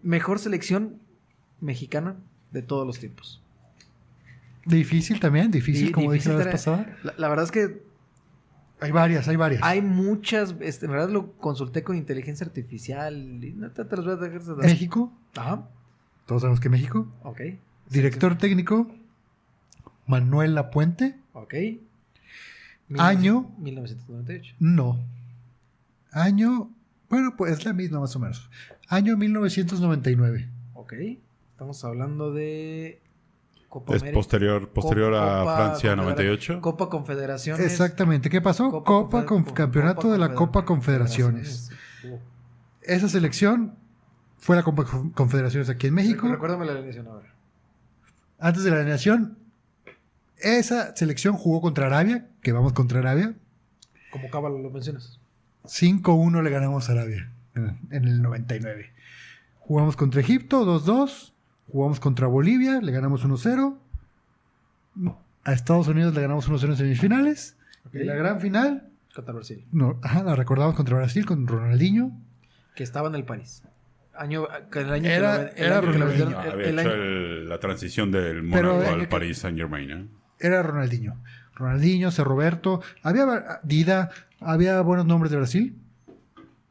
Mejor selección mexicana de todos los tiempos. Difícil también, difícil, Sí, como dije la vez difícil pasada. La verdad es que Hay varias. hay muchas. En verdad lo consulté con inteligencia artificial. Y no te las voy a dejar de dar. México, Ajá. todos sabemos que México. Ok. Director técnico, Manuel Lapuente. Ok. Año. 1998. No. Año, bueno, pues es la misma más o menos. Año 1999. Ok. Estamos hablando de Copa Es América. posterior a Copa Francia 98. Copa Confederaciones. Exactamente. ¿Qué pasó? Campeonato de la Copa Confederaciones. Esa selección fue la Copa Confederaciones aquí en México. Recuérdame la alineación ahora. Antes de la alineación, esa selección jugó contra Arabia, que vamos contra Arabia. Como cábalo lo mencionas. 5-1 le ganamos a Arabia en el 99. Jugamos contra Egipto, 2-2. Jugamos contra Bolivia, le ganamos 1-0. A Estados Unidos le ganamos 1-0 en semifinales. Okay. Y la gran final, Contra Brasil. la recordamos contra Brasil, con Ronaldinho. Que estaba en el París. Era Ronaldinho. Había hecho la transición del Mónaco al Paris Saint-Germain, ¿eh? Era Ronaldinho. Ronaldinho, C. Roberto. Había Dida. Había buenos nombres de Brasil.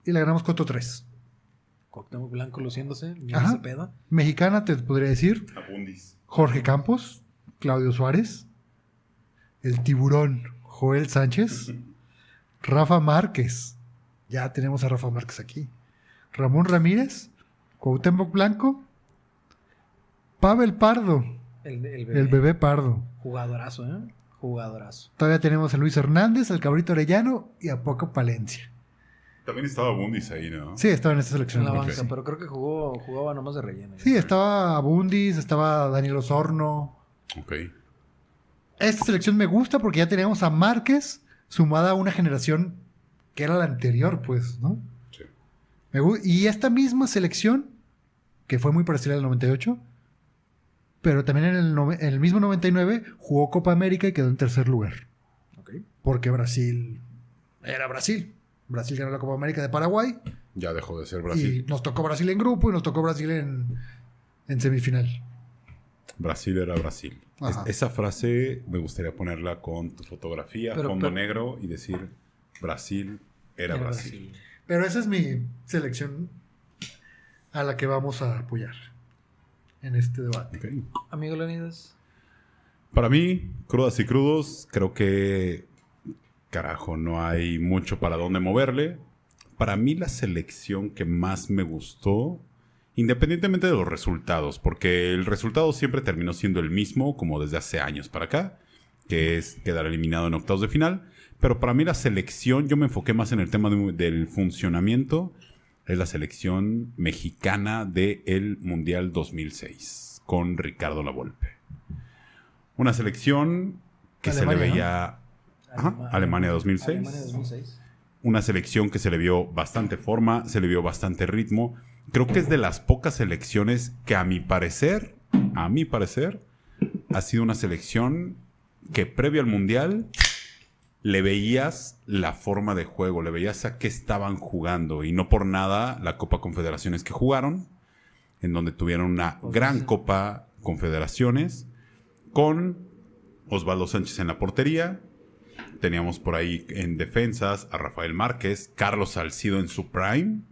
Y le ganamos 4-3. Cuauhtémoc Blanco luciéndose. Ajá. Cepeda. Mexicana, te podría decir. Abundis. Jorge Campos. Claudio Suárez. El Tiburón. Joel Sánchez. Rafa Márquez. Ya tenemos a Rafa Márquez aquí. Ramón Ramírez. Cuauhtémoc Blanco. Pavel Pardo. El bebé. El bebé Pardo. Jugadorazo, ¿eh? Jugadorazo. Todavía tenemos a Luis Hernández, al Cabrito Arellano y a Poco Palencia. También estaba Abundis ahí, ¿no? Sí, estaba en esta selección. En la Ok. banca, pero creo que jugaba nomás de relleno. Sí, estaba Abundis, estaba Daniel Osorno. Ok. Esta selección me gusta porque ya teníamos a Márquez sumada a una generación que era la anterior, pues, ¿no? Sí. Y esta misma selección, que fue muy parecida al 98, pero también en el mismo 99 jugó Copa América y quedó en tercer lugar. Okay. Porque Brasil era Brasil. Brasil ganó la Copa América de Paraguay. Ya dejó de ser Brasil. Y nos tocó Brasil en grupo y nos tocó Brasil en semifinal. Brasil era Brasil. Ajá. Esa frase me gustaría ponerla con tu fotografía, fondo negro, y decir Brasil era Brasil. Pero esa es mi selección a la que vamos a apoyar en este debate. Okay. Amigo Leonidas. Para mí, crudas y crudos, creo que carajo, no hay mucho para dónde moverle. Para mí la selección que más me gustó, independientemente de los resultados, porque el resultado siempre terminó siendo el mismo, como desde hace años para acá, que es quedar eliminado en octavos de final. Pero para mí la selección, yo me enfoqué más en el tema del funcionamiento, es la selección mexicana del Mundial 2006, con Ricardo Lavolpe. Una selección que Alemania, se le veía... Alemania 2006. Alemania 2006. Una selección que se le vio bastante forma, se le vio bastante ritmo. Creo que es de las pocas selecciones que a mi parecer, ha sido una selección que previo al Mundial le veías la forma de juego, le veías a qué estaban jugando. Y no por nada la Copa Confederaciones que jugaron, en donde tuvieron una gran Copa Confederaciones, con Osvaldo Sánchez en la portería. Teníamos por ahí en defensas a Rafael Márquez, Carlos Salcido en su prime,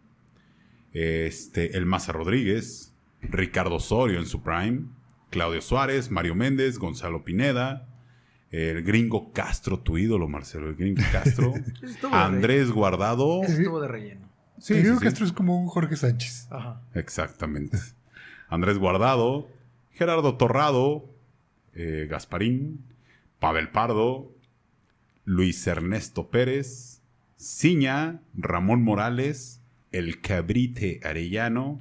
el Maza Rodríguez, Ricardo Osorio en su prime, Claudio Suárez, Mario Méndez, Gonzalo Pineda, el Gringo Castro, tu ídolo, Marcelo, el Gringo Castro, Andrés Guardado. Estuvo de relleno. Sí, el Gringo Castro es como un Jorge Sánchez. Ajá. Exactamente. Andrés Guardado, Gerardo Torrado, Gasparín, Pavel Pardo, Luis Ernesto Pérez, Ciña, Ramón Morales, el Cabrite Arellano,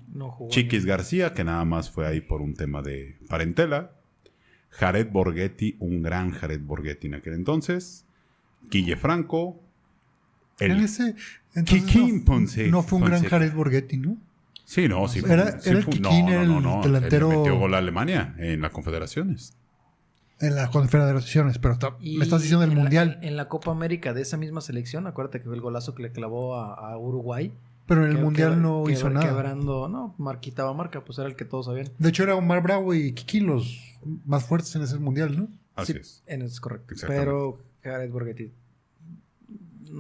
Chiquis García, que nada más fue ahí por un tema de parentela, Jared Borghetti, un gran Jared Borghetti en aquel entonces, Guille Franco, Kikín Ponce. No fue un gran Jared Borghetti, ¿no? Sí, no, sí fue. Era el Kikín, el delantero. Él metió gol a Alemania en las confederaciones. En las confederaciones, pero me estás diciendo el Mundial. En la Copa América de esa misma selección, acuérdate que fue el golazo que le clavó a Uruguay. Pero en el Mundial no hizo nada. Quebrando, no, quitaba marca, pues era el que todos sabían. De hecho, era Omar Bravo y Kiki los más fuertes en ese Mundial, ¿no? Así Sí, es. es correcto. Exactamente. Pero Jared Borghetti.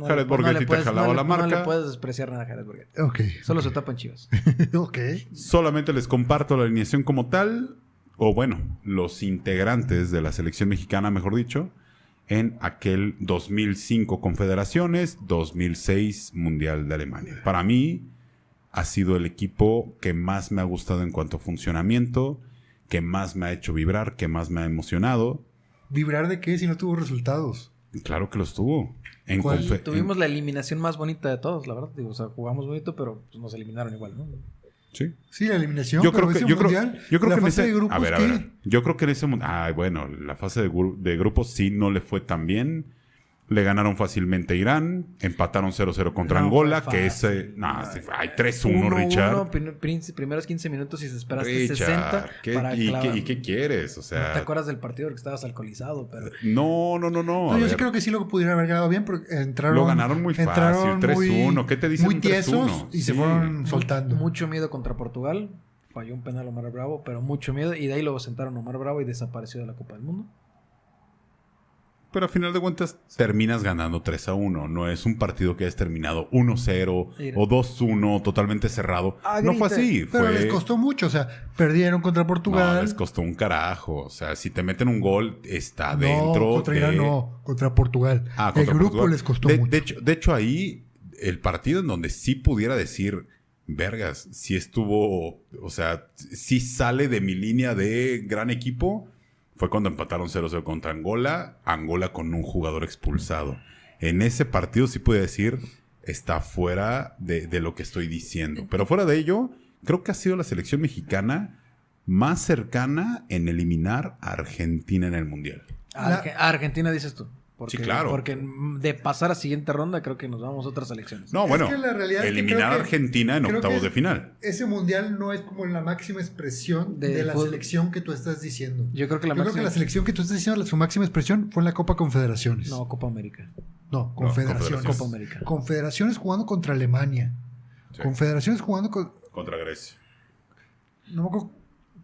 Jared Borghetti te jalaba la marca. No le puedes despreciar nada a Jared Borghetti. Ok. Solo se tapan Chivas. Ok. Solamente les comparto la alineación como tal, o bueno, los integrantes de la selección mexicana, mejor dicho, en aquel 2005 Confederaciones, 2006 Mundial de Alemania. Para mí ha sido el equipo que más me ha gustado en cuanto a funcionamiento, que más me ha hecho vibrar, que más me ha emocionado. ¿Vibrar de qué si no tuvo resultados? Claro que los tuvo. Tuvimos la eliminación más bonita de todos, la verdad. Digo, o sea, jugamos bonito, pero pues, nos eliminaron igual, ¿no? Sí. Sí, la eliminación. Yo creo pero que, ese yo creo, mundial, yo creo la que en fase ese, de grupos, a ver, ¿qué? yo creo que en ese bueno, la fase de grupos sí no le fue tan bien. Le ganaron fácilmente a Irán, empataron 0-0 contra No, Angola, fue que fácil. ese, hay 3-1, Richard. Primeros 15 minutos y se esperaste Richard, 60 para clavar. ¿y qué quieres? O No sea, te acuerdas del partido porque estabas alcoholizado, pero no. No, a yo ver, sí creo que sí lo pudieron haber ganado bien porque entraron. lo ganaron muy fácil, 3-1. ¿Qué te dicen muy un 3-1? tiesos y se Sí. fueron soltando. mucho miedo contra Portugal. Falló un penal Omar Bravo, pero mucho miedo. Y de ahí luego sentaron a Omar Bravo y desapareció de la Copa del Mundo. Pero a final de cuentas terminas ganando 3-1. No es un partido que hayas terminado 1-0 Mira. o 2-1 totalmente cerrado. Ah, No fue grita. así. Pero les costó mucho, o sea, perdieron contra Portugal. No, les costó un carajo. O sea, si te meten un gol, está No, dentro contra de... Irán no, contra Portugal. Contra el grupo Portugal. les costó de, mucho. de hecho, ahí el partido en donde sí pudiera decir, vergas, sí estuvo, o sea, sí sale de mi línea de gran equipo, fue cuando empataron 0-0 contra Angola, Angola con un jugador expulsado. En ese partido sí pude decir, está fuera de lo que estoy diciendo. Pero fuera de ello, creo que ha sido la selección mexicana más cercana en eliminar a Argentina en el Mundial. A Argentina dices tú. Porque, Sí, claro. Porque de pasar a siguiente ronda creo que nos vamos a otras selecciones. No, bueno, que la realidad es que eliminar creo a que- Argentina en creo octavos que de final. Ese mundial no es como la máxima expresión De de la fútbol. selección que tú estás diciendo. Yo creo que Yo creo que la selección que tú estás diciendo, su máxima expresión fue en la Copa Confederaciones. No, Copa América. No, Confederaciones. Confederaciones. Copa América. Confederaciones jugando contra Alemania. Sí. Confederaciones jugando con... Contra Grecia. No me acuerdo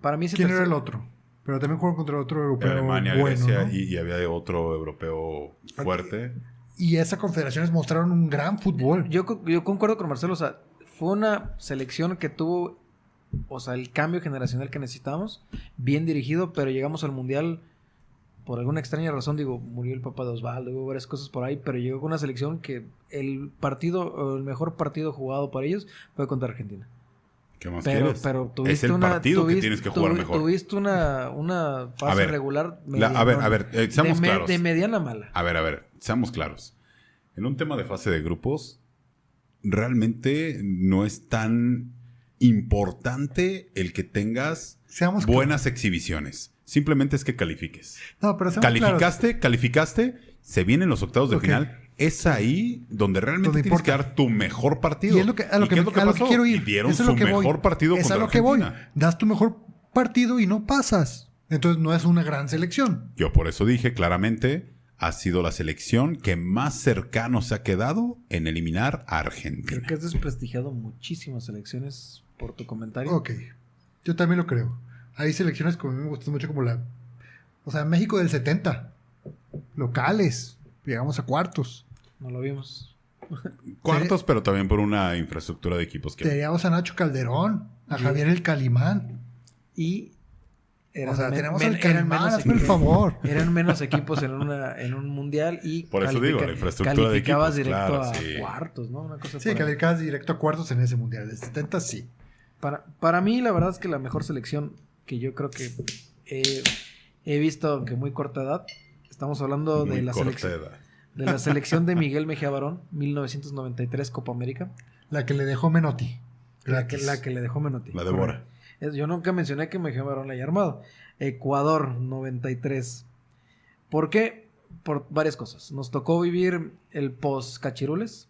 Para mí quién era el otro. Pero también jugaron contra otro europeo Alemania, bueno, Grecia ¿no? y había de otro europeo fuerte. Y esas confederaciones mostraron un gran fútbol. Yo concuerdo con Marcelo. O sea, fue una selección que tuvo, o sea, el cambio generacional que necesitábamos, bien dirigido, pero llegamos al Mundial por alguna extraña razón. Digo, murió el papá de Osvaldo, hubo varias cosas por ahí, pero llegó con una selección que el mejor partido jugado para ellos fue contra Argentina. ¿Qué más Pero quieres? tuviste Es el partido que tienes que jugar mejor. Tuviste una fase A ver, regular. a ver, seamos claros. De mediana mala. A ver, seamos claros. En un tema de fase de grupos, realmente no es tan importante el que tengas Seamos buenas exhibiciones. Simplemente es que califiques. No, pero seamos claros. Calificaste, se vienen los octavos de Ok. final. Es ahí donde realmente Donde tienes que importa. dar tu mejor partido. Y es lo que, a lo ¿Y que, qué es lo que a lo que pasó? quiero ir. Y dieron Eso es su lo que voy. mejor partido Es contra a lo que voy. Argentina. Das tu mejor partido y no pasas. Entonces no es una gran selección. Yo por eso dije claramente, ha sido la selección que más cercano se ha quedado en eliminar a Argentina. Creo que has desprestigiado muchísimas selecciones por tu comentario. Ok. Yo también lo creo. Hay selecciones que a mí me gustan mucho como la... O sea, México del 70. Locales. Llegamos a cuartos. No lo vimos. Cuartos, pero también por una infraestructura de equipos que... Teníamos a Nacho Calderón. A Javier el Calimán. Y O sea, tenemos men- al Calimán, menos hazme el equipos. favor. Eran menos equipos en un mundial y Por eso digo, la infraestructura de calificabas equipos, directo claro, a sí. cuartos, ¿no? Una cosa Sí, por ahí. calificabas directo a cuartos en ese mundial. Del 70 sí. Para mí, la verdad es que la mejor selección que yo creo que he visto, aunque muy corta edad, estamos hablando Muy de la corta selección. edad. De la selección de Miguel Mejía Barón, 1993 Copa América. La que le dejó Menotti. La que Gratis. le dejó Menotti. La devora. Yo nunca mencioné que Mejía Barón la haya armado. Ecuador, 93. ¿Por qué? Por varias cosas. Nos tocó vivir el post-Cachirules.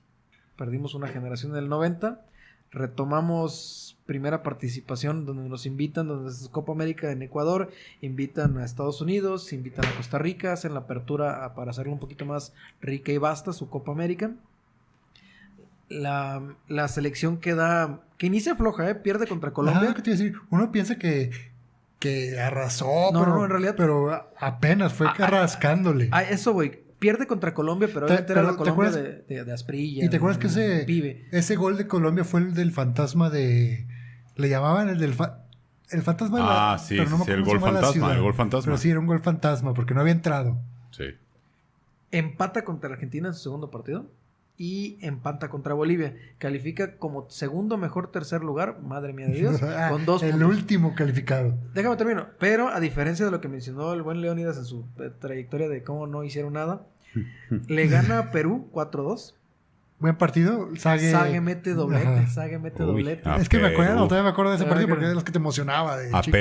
Perdimos una generación del 90. Retomamos primera participación donde nos invitan, donde es Copa América en Ecuador, invitan a Estados Unidos, invitan a Costa Rica, hacen la apertura para hacerlo un poquito más rica y vasta su Copa América. la selección que inicia floja, pierde contra Colombia. ¿Qué te iba a decir? Uno piensa que arrasó, No, en realidad. Pero apenas fue rascándole. Eso, güey. Pierde contra Colombia, pero obviamente era la Colombia de Asprilla. ¿Y te acuerdas que ese gol de Colombia fue el del fantasma de... Le llamaban el fantasma de la... Sí, pero no me sí, acuerdo el gol fantasma. Pero sí, era un gol fantasma, porque no había entrado. Sí. Empata contra Argentina en su segundo partido. Y empata contra Bolivia. Califica como segundo mejor tercer lugar. Madre mía de Dios. Con 2 puntos. El último calificado. Déjame termino. Pero a diferencia de lo que mencionó el buen Leónidas en su trayectoria de cómo no hicieron nada, le gana a Perú 4-2. Buen partido. Sague mete doblete. Ajá. Sague mete Uy, doblete. a Es que Perú. todavía me acuerdo de ese partido porque Perú. es los que te emocionaba de A chico.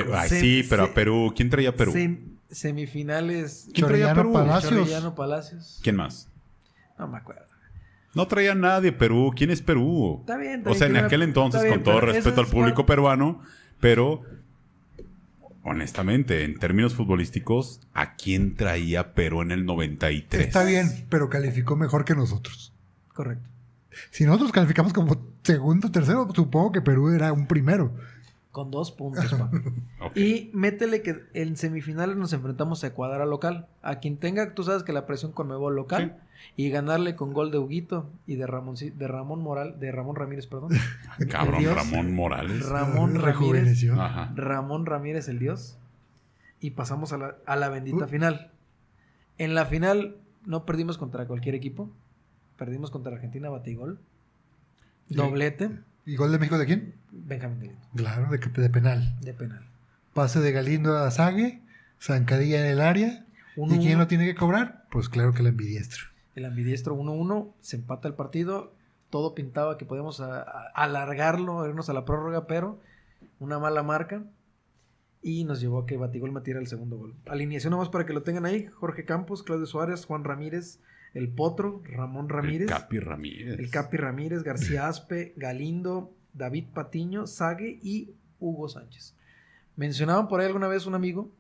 pero a Perú. ¿Quién traía a Perú? Semifinales. ¿Quién traía a Perú? Chorrillano Palacios. ¿Quién más? No me acuerdo. No traía nadie Perú. ¿Quién es Perú? Está bien. O sea, en aquel entonces, está bien, con todo pero respeto eso al público peruano, pero honestamente, en términos futbolísticos, ¿a quién traía Perú en el 93? Está bien, pero calificó mejor que nosotros. Correcto. Si nosotros calificamos como segundo, tercero, supongo que Perú era un primero. Con 2 puntos, pa. Ok. Y métele que en semifinales nos enfrentamos a Ecuador a local. A quien tenga, tú sabes que la presión Conmebol local. Y ganarle con gol de Huguito y de Ramón Ramírez, perdón. Cabrón, El Dios. Ramón Morales. Ramón Ramírez. Rejuveneció. Ajá. Ramón Ramírez, el Dios. Y pasamos a la bendita final. En la final no perdimos contra cualquier equipo. Perdimos contra Argentina, batigol. Sí. Doblete. ¿Y gol de México de quién? Benjamín Galindo, Claro, de penal. de penal. Pase de Galindo a Sague, zancadilla en el área. ¿Y quién lo tiene que cobrar? Pues claro que el ambidiestro. El ambidiestro 1-1, se empata el partido. Todo pintaba que podíamos alargarlo, irnos a la prórroga, pero una mala marca. Y nos llevó a que Batigol metiera el segundo gol. Alineación nomás para que lo tengan ahí. Jorge Campos, Claudio Suárez, Juan Ramírez, El Potro, Ramón Ramírez. El Capi Ramírez. García Aspe, Galindo, David Patiño, Sague y Hugo Sánchez. Mencionaban por ahí alguna vez un amigo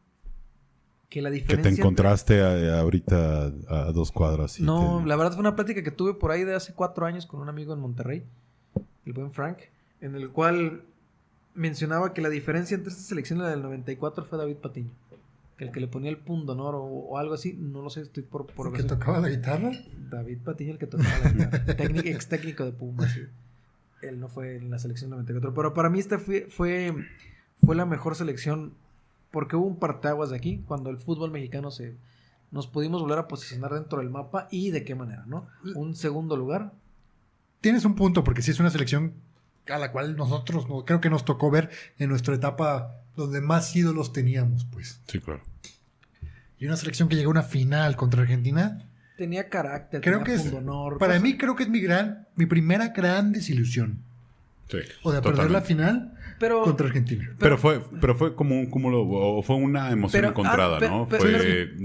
que la Que diferencia... te encontraste ahorita a 2 cuadras. No, la verdad fue una plática que tuve por ahí de hace 4 años con un amigo en Monterrey, el buen Frank, en el cual mencionaba que la diferencia entre esta selección y la del 94 fue David Patiño. El que le ponía el pundonor o algo así, no lo sé, estoy por ¿El que tocaba la guitarra? David Patiño, el que tocaba la guitarra. Ex técnico de Pumas, sí. Él no fue en la selección 94. Pero para mí esta fue la mejor selección porque hubo un parteaguas de aquí, cuando el fútbol mexicano nos pudimos volver a posicionar dentro del mapa y de qué manera, ¿no? Un segundo lugar. Tienes un punto, porque sí es una selección a la cual nosotros creo que nos tocó ver en nuestra etapa donde más ídolos teníamos, pues. Sí, claro. Y una selección que llegó a una final contra Argentina. Tenía carácter, Creo tenía que pundonor. para mí creo que es mi primera gran desilusión. Sí, O de perder la final contra Argentina. Pero fue como un cúmulo, o fue una emoción encontrada, ¿no?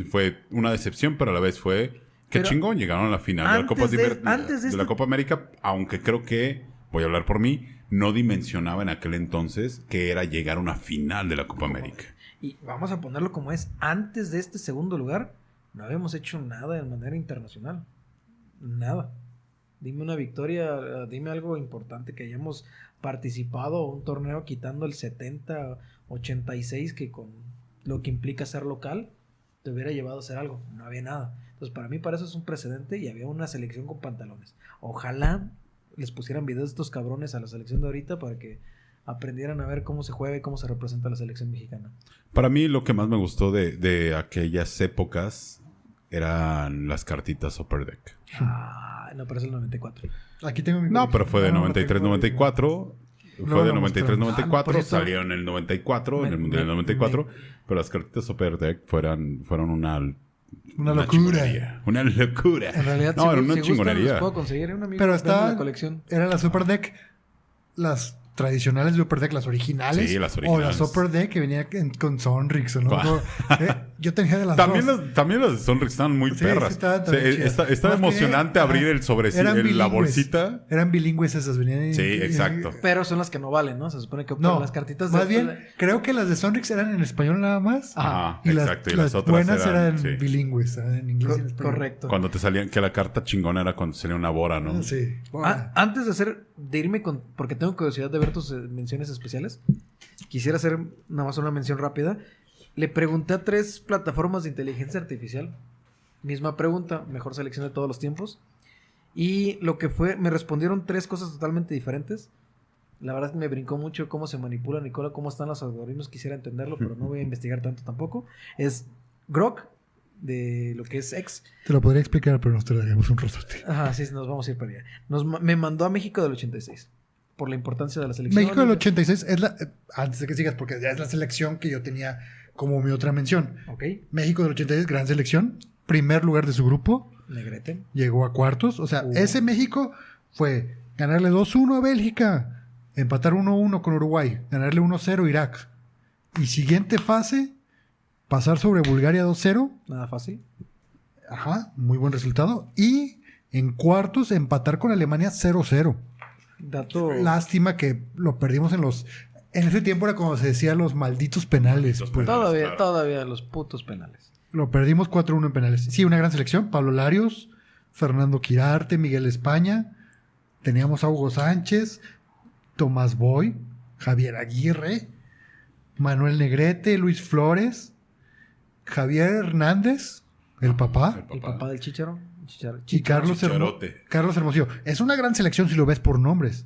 Fue una decepción, pero a la vez fue... Qué chingón, llegaron a la final de la Copa América, aunque creo que, voy a hablar por mí, no dimensionaba en aquel entonces que era llegar a una final de la Copa América. Y vamos a ponerlo como es, antes de este segundo lugar, no habíamos hecho nada de manera internacional. Nada. Dime una victoria, dime algo importante que hayamos participado en un torneo quitando el 70-86 que con lo que implica ser local te hubiera llevado a hacer algo. No había nada. Entonces para mí para eso es un precedente y había una selección con pantalones. Ojalá les pusieran videos de estos cabrones a la selección de ahorita para que aprendieran a ver cómo se juega y cómo se representa la selección mexicana. Para mí lo que más me gustó de aquellas épocas eran las cartitas Upper Deck. No, pero es el 94. Aquí tengo mi... No, pero fue de 93-94. Fue de 93-94. Salió en el 94, en el Mundial del 94. Pero las cartitas Upper Deck fueron una locura. Una locura. En realidad, no, era una chingonería. Puedo conseguir un amigo pero en la colección. Eran las Upper Deck, las tradicionales de Upper Deck, las originales. Sí, las originales. O las Upper Deck que venían con Sonrix o no. Yo tenía de las También dos. también las de Sonrix estaban muy Sí, perras. sí, estaban también chidas. Está Más que, emocionante abrir el sobrecito, eran la bilingües. bolsita. Eran bilingües esas, venían. Sí, exacto. Pero son las que no valen, ¿no? Se supone que No, las cartitas más bien, creo que las de Sonrix eran en español nada más. Ajá, Y exacto. Y las las otras buenas eran sí. bilingües, en inglés y en español. Correcto. Cuando te salían, que la carta chingona era cuando salía una Bora, ¿no? Sí. Antes de irme con, porque tengo curiosidad de ver tus menciones especiales, quisiera hacer nada más una mención rápida. Le pregunté a 3 plataformas de inteligencia artificial, misma pregunta, mejor selección de todos los tiempos, y lo que fue, me respondieron 3 cosas totalmente diferentes. La verdad me brincó mucho cómo se manipula Nicola, cómo están los algoritmos, quisiera entenderlo, pero no voy a investigar tanto tampoco. Es Grok, de lo que es X. Te lo podría explicar, pero nos tardaríamos un rotote. Ajá, sí, nos vamos a ir para allá. Me mandó a México del 86, por la importancia de la selección. México del 86 es la... Antes de que sigas, porque ya es la selección que yo tenía como mi otra mención. Ok, México del 86, gran selección. Primer lugar de su grupo. Negrete. Llegó a cuartos. O sea, ese México fue ganarle 2-1 a Bélgica, empatar 1-1 con Uruguay, ganarle 1-0 a Irak. Y siguiente fase, pasar sobre Bulgaria 2-0. Nada fácil. Ajá, muy buen resultado. Y en cuartos, empatar con Alemania 0-0. Dato. Lástima que lo perdimos en los... En ese tiempo era como se decía los malditos penales. Malditos Pues. penales. Todavía, claro. todavía los putos penales. Lo perdimos 4-1 en penales. Sí, una gran selección. Pablo Larios, Fernando Quirarte, Miguel España. Teníamos a Hugo Sánchez, Tomás Boy, Javier Aguirre, Manuel Negrete, Luis Flores, Javier Hernández, el papá, El papá del Chicharo. y Carlos Chicharote. Carlos Hermosillo. Es una gran selección si lo ves por nombres.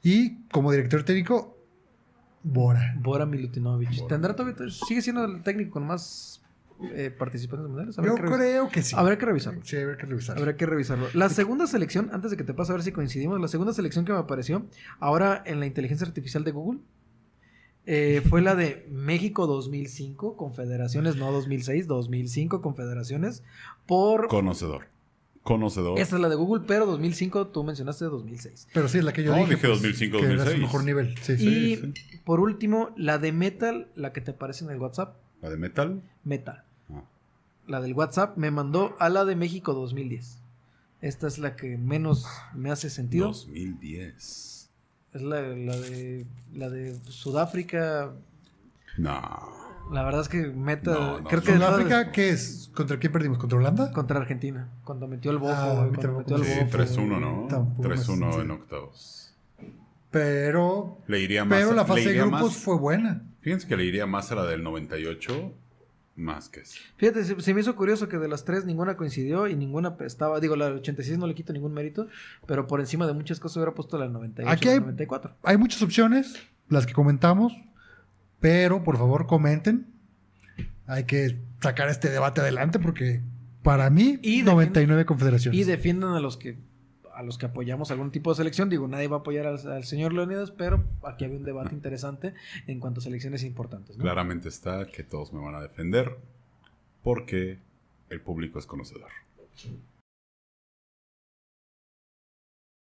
Y como director técnico, Bora. Bora Milutinovic. Bora. ¿Tendrá todavía? ¿Sigue siendo el técnico con más participantes mundiales? Yo creo que sí. Habrá que revisarlo. Sí, habrá que revisarlo. Habrá que revisarlo. La segunda selección, antes de que te pase a ver si coincidimos, la segunda selección que me apareció ahora en la inteligencia artificial de Google fue la de México 2005, confederaciones, no 2006, 2005, confederaciones, por... Conocedor. Esta es la de Google, pero 2005 tú mencionaste 2006. Pero sí, es la que yo No, dije. dije 2005, que era su 2006. mejor nivel. Sí, Y sí. por último, la de Metal, la que te aparece en el WhatsApp, ¿La de metal? Metal. Ah. La del WhatsApp me mandó a la de México 2010. Esta es la que menos me hace sentido. 2010. Es la de Sudáfrica. No. La verdad es que Meta. No, creo que ¿Sudáfrica qué es? ¿Contra quién perdimos? ¿Contra Holanda? contra Argentina. Cuando metió el bofo. Ah, a mí cuando tampoco metió el me- Sí, bofo. 3-1, ¿no? Tampoco me 3-1 sentí. en octavos. Pero Le iría más. la le fase de iría grupos más- fue buena. Fíjense que le iría más a la del 98 más que esa. Fíjate, se me hizo curioso que de las 3 ninguna coincidió y ninguna estaba. Digo, la del 86 no le quito ningún mérito, pero por encima de muchas cosas hubiera puesto la del 98 Aquí y la hay- del 94. Hay muchas opciones, las que comentamos, pero por favor comenten. Hay que sacar este debate adelante porque para mí Y 99 confederaciones. Y defiendan a los que apoyamos algún tipo de selección. Digo, nadie va a apoyar al señor Leónidas, pero aquí había un debate interesante en cuanto a selecciones importantes, ¿no? Claramente está que todos me van a defender porque el público es conocedor.